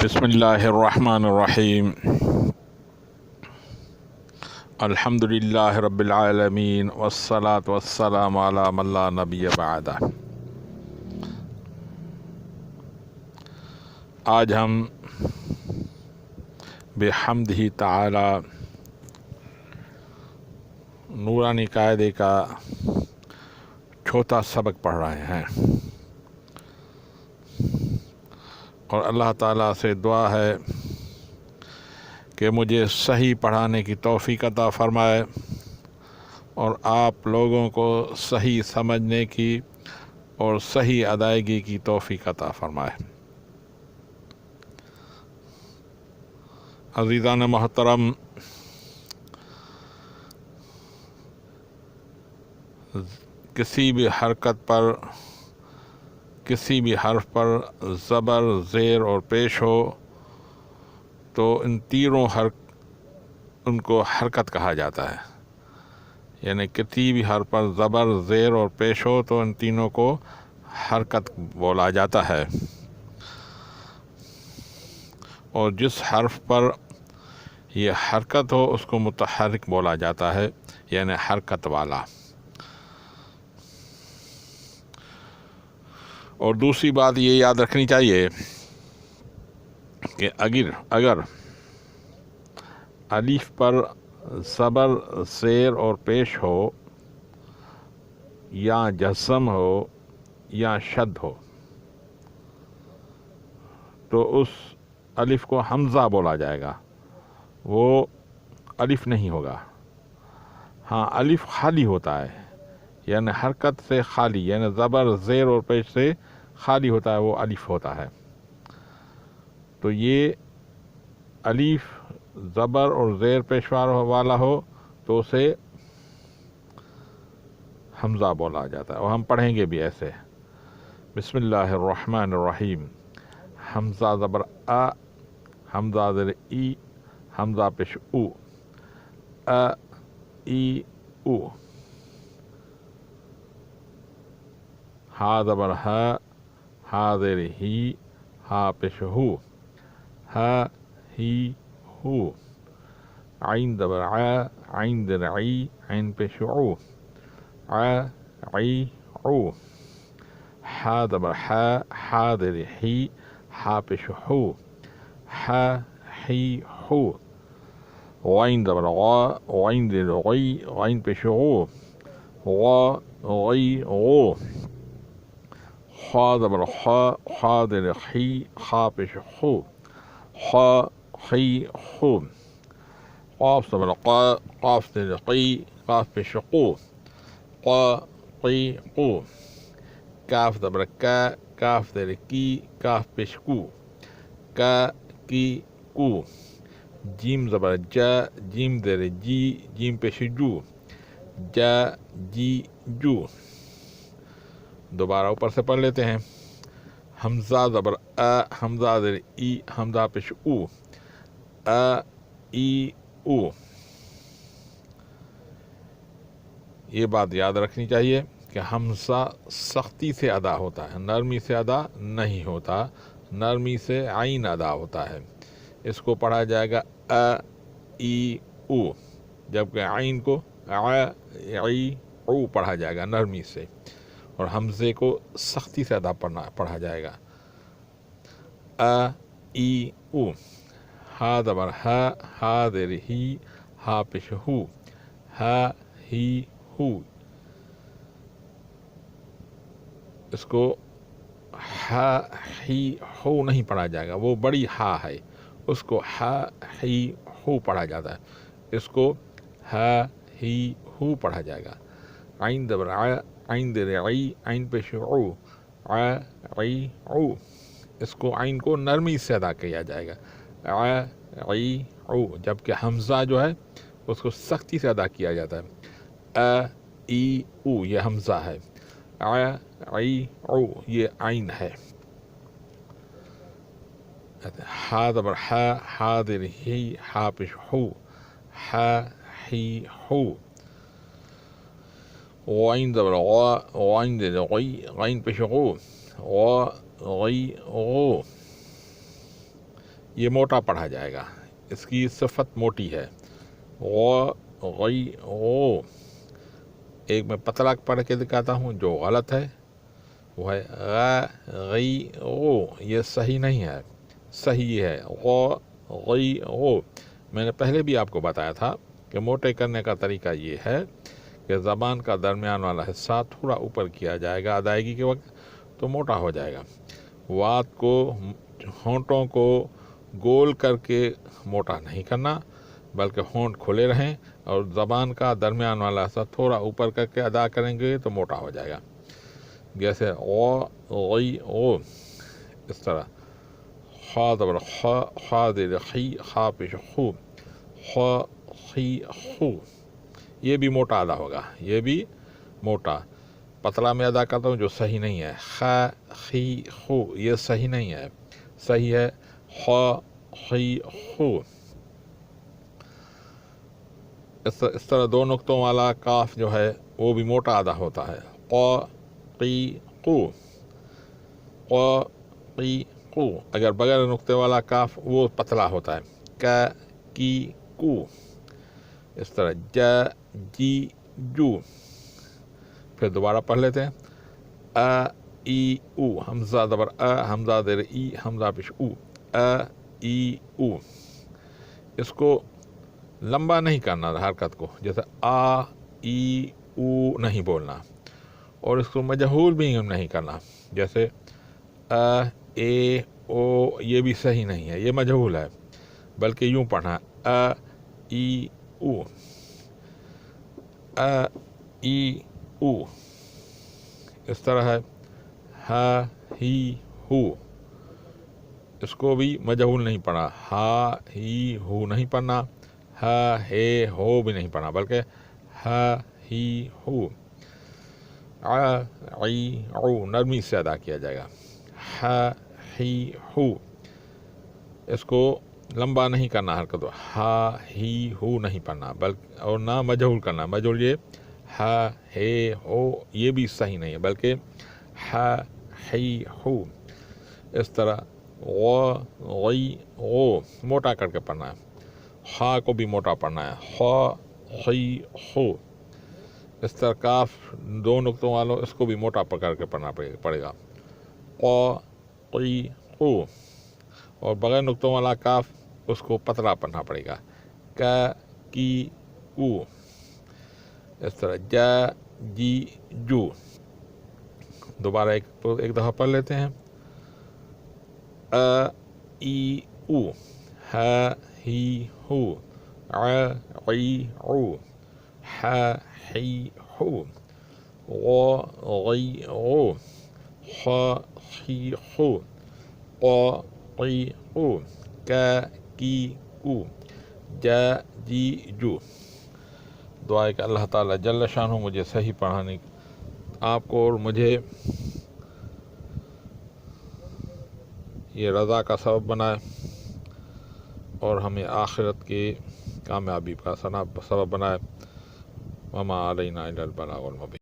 بسم اللہ الرحمن الرحیم الحمد للہ رب العالمین والصلاة والسلام علی من لا نبی بعدہ۔ آج ہم بحمدہ تعالی نورانی قاعدے کا چوتھا سبق پڑھ رہے ہیں، اور اللہ تعالیٰ سے دعا ہے کہ مجھے صحیح پڑھانے کی توفیق عطا فرمائے اور آپ لوگوں کو صحیح سمجھنے کی اور صحیح ادائیگی کی توفیق عطا فرمائے۔ عزیزان محترم، کسی بھی حرکت پر، کسی بھی حرف پر زبر، زیر اور پیش ہو تو ان تینوں ان کو حرکت کہا جاتا ہے، یعنی کسی بھی حرف پر زبر، زیر اور پیش ہو تو ان تینوں کو حرکت بولا جاتا ہے، اور جس حرف پر یہ حرکت ہو اس کو متحرک بولا جاتا ہے، یعنی حرکت والا۔ اور دوسری بات یہ یاد رکھنی چاہیے کہ اگر الف پر زبر، زیر اور پیش ہو، یا جزم ہو یا شد ہو، تو اس الف کو حمزہ بولا جائے گا، وہ الف نہیں ہوگا۔ ہاں، الف خالی ہوتا ہے، یعنی حرکت سے خالی، یعنی زبر، زیر اور پیش سے خالی ہوتا ہے، وہ الف ہوتا ہے۔ تو یہ الف زبر اور زیر پیش والا ہو تو اسے حمزہ بولا جاتا ہے، اور ہم پڑھیں گے بھی ایسے۔ بسم اللہ الرحمن الرحیم۔ حمزہ زبر آ، حمزہ زیر ای، حمزہ پیش او، ا ای او۔ ہا زبر ہا، ہا زیر ہی، ہا پیش ہو، ہا ہی ہو۔ عین زبر ع، عین زیر عی، عین پیش عو، ع عی عو۔ حا زبر حا، حا زیر حی، حا پیش حو، حا حی حو۔ غین زبر غا، غین زیر غی، غین پیش غو، غا غی غو۔ خا زبر خا، خا زیر خی، خا پیش خو، خا خی خو۔ قاف زبر قا، قاف زیر قی، قاف پیش قو، قا قی قو۔ کاف زبر کا، کاف زیر کی، کاف پیش کو، کا کی کو۔ جیم زبر جا، جیم زیر جی، جیم پیش جو، جا جی جو۔ دوبارہ اوپر سے پڑھ لیتے ہیں۔ حمزہ زبر آ، حمزہ زیر ای، حمزہ پیش او، آ ای او۔ یہ بات یاد رکھنی چاہیے کہ حمزہ سختی سے ادا ہوتا ہے، نرمی سے ادا نہیں ہوتا، نرمی سے عین ادا ہوتا ہے۔ اس کو پڑھا جائے گا ا ای او، جبکہ عین کو ع عی او پڑھا جائے گا نرمی سے، اور حمزے کو سختی سے ادا پڑھا جائے گا ا ای او۔ ہا زبر ہا، ہا زیر ہی، ہا پیش ہو، ہا ہی ہو۔ اس کو ہا ہی ہو نہیں پڑھا جائے گا، وہ بڑی ہا ہے، اس کو ہا ہی ہو پڑھا جاتا ہے، اس کو ہا ہی ہو پڑھا جائے گا۔ عین زبر ع، عین زیر عی، عین پیش عو، ع عی عو۔ اس کو عین کو نرمی سے ادا کیا جائے گا، ع عی عو، جبکہ حمزہ جو ہے اس کو سختی سے ادا کیا جاتا ہے۔ ا ای او یہ حمزہ ہے، ع عی عو یہ عین ہے۔ ہا زبر ہا، ہا زیر ہی، ہا پیش ہو، ہا ہی ہو۔ غین زبر غا، غین زیر غی، غین پیش غو، غا غی غو۔ یہ موٹا پڑھا جائے گا، اس کی صفت موٹی ہے. غ غی غو. ایک میں پتلا پڑھ کے دکھاتا ہوں جو غلط ہے، وہ ہے غ غی غو. یہ صحیح نہیں ہے، صحیح ہے غ غی غو. میں نے پہلے بھی آپ کو بتایا تھا کہ موٹے کرنے کا طریقہ یہ ہے کہ زبان کا درمیان والا حصہ تھوڑا اوپر کیا جائے گا ادائیگی کے وقت تو موٹا ہو جائے گا. وات کو، ہونٹوں کو گول کر کے موٹا نہیں کرنا، بلکہ ہونٹ کھلے رہیں اور زبان کا درمیان والا حصہ تھوڑا اوپر کر کے ادا کریں گے تو موٹا ہو جائے گا. جیسے غ غی غو، اس طرح. خا زبر خا، خا زیر خی، خا پیش خو، خا خی خو. یہ بھی موٹا ادا ہوگا، یہ بھی موٹا. پتلا میں ادا کرتا ہوں جو صحیح نہیں ہے، خا خی خو. یہ صحیح نہیں ہے، صحیح ہے خا خی خو. اس طرح دو نقطوں والا کاف جو ہے وہ بھی موٹا ادا ہوتا ہے. قا قی قو، قا قی قو. اگر بغیر نقطے والا کاف وہ پتلا ہوتا ہے. کا کی کو. اس طرح جا جی جو. پھر دوبارہ پڑھ لیتے ہیں. ا ای او، حمزہ زبر ا، حمزہ زیر ای، حمزہ پیش او. ا ای او. اس کو لمبا نہیں کرنا حرکت کو، جیسے آ ای او نہیں بولنا، اور اس کو مجہول بھی نہیں کرنا، جیسے اے او. یہ بھی صحیح نہیں ہے، یہ مجہول ہے، بلکہ یوں پڑھنا ا ای او، ا ای او. اس طرح ہے ہا ہی ہو. اس کو بھی مجہول نہیں پڑھنا، ہا ہی ہو نہیں پڑھنا، ہا ہے ہو بھی نہیں پڑھنا، بلکہ ہا ہی ہو. ع عی عو نرمی سے ادا کیا جائے گا. ہا ہی ہو. اس کو لمبا نہیں کرنا حرکت، ہا ہی ہو نہیں پڑھنا، بلکہ اور نہ مجہول کرنا. مجہول یہ ہا ہے ہو، یہ بھی صحیح نہیں ہے، بلکہ ہا ہی ہو. اس طرح غ غی غو موٹا کر کے پڑھنا ہے. خا کو بھی موٹا پڑھنا ہے، خا خی خو. اس طرح کاف دو نقطوں والوں، اس کو بھی موٹا پکڑ کے پڑھنا پڑے گا. قا قی قو. اور بغیر نقطوں والا کاف، اس کو پتلا پڑھنا پڑے گا. کا کی کو. اس طرح جا جی جو. دوبارہ ایک دفعہ پڑھ لیتے ہیں. ا ای او، ہا ہی ہو، ع عی عو، ہا ہی ہو. غ غی غو، خا خی خو، قا قی قو. کا کی کو، جا جی جو. دعا ہے کہ اللہ تعالیٰ جل شانہ مجھے صحیح پڑھانے، آپ کو اور مجھے یہ رضا کا سبب بنائے، اور ہمیں آخرت کی کامیابی کا سبب بنائے. وما علینا الا البلاغ المبین.